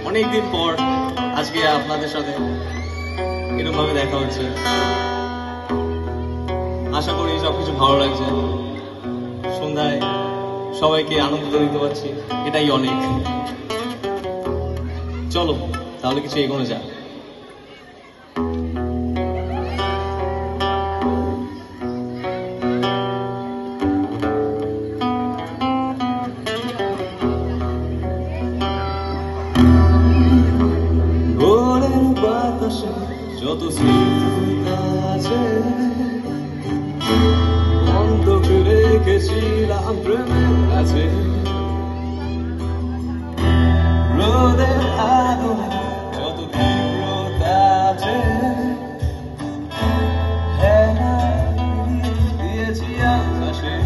অনেকদিন পর আজকে আপনাদের সাথে এরকম ভাবে দেখা হচ্ছে। আশা করি সবকিছু ভালো লাগছে। সন্ধ্যায় সবাইকে আনন্দ দিতে পারছি, এটাই অনেক। চলো তাহলে কিছু এগোনো যাক। যত স্মৃতি আছে বন্ধক রেখেছিলাম প্রেমের কাছে, রোদের আলো যত তীব্রতা আছে দিয়েছি আকাশে,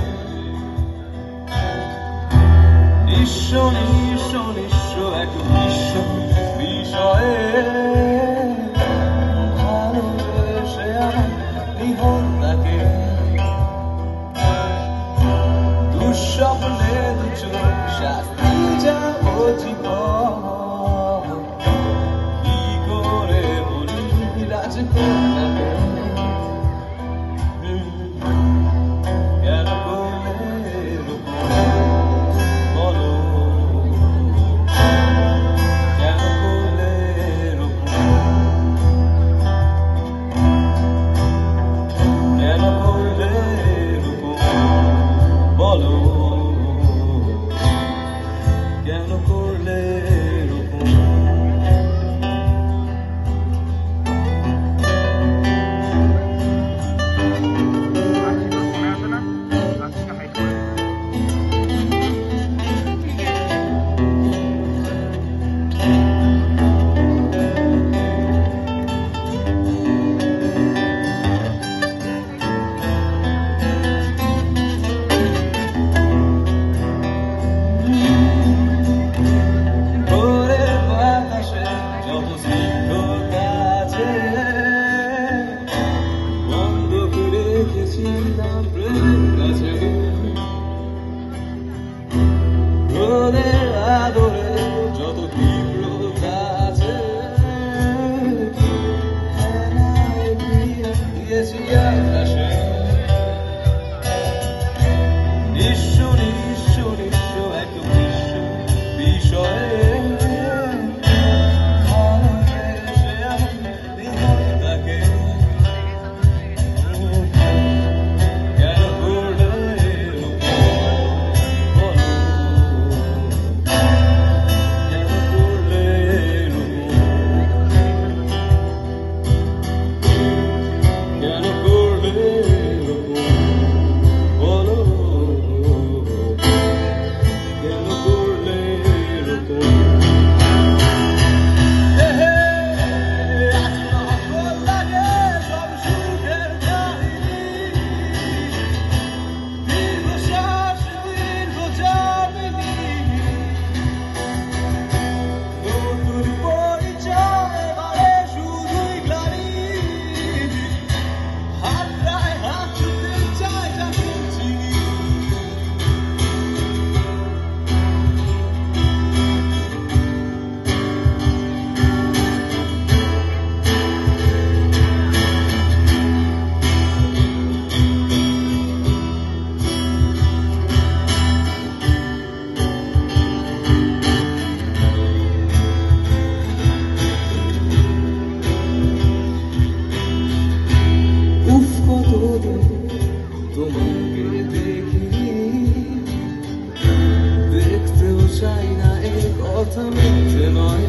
নিঃস্ব নিঃস্ব নিঃস্ব এক বিশ্ব বিষয়ে তাকে দুঃস্বপ্নে দুচোখ শাস্তি যাবো জীবন, কি করে বলি রাজকন্যাকে কেন করলে বলো, কেন করলে কেন করলে বলো, কেন করলে রোদের আদরে যত তীব্রতা আছে দিয়েছি আকাশে, নিঃস্ব নিঃস্ব নিঃস্ব এক বিশ্ব বিষয়ে তাকে তোমাকে দেখি, দেখতেও চাই না এই কথা মিথ্যে নয়,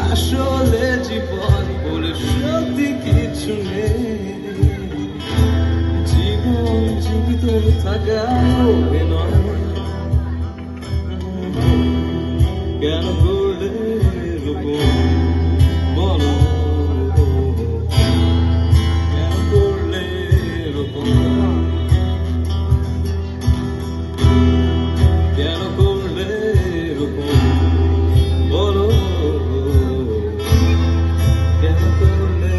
আসলে জীবন বলে সত্যি কিছু নেই, জীবন জীবিত থাকা নয়, কেন করলে বলো, কেন করলে বলো, কেন করলে কেন করলে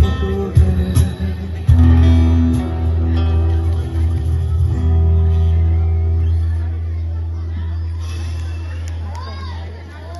মতো হয়ে যায়।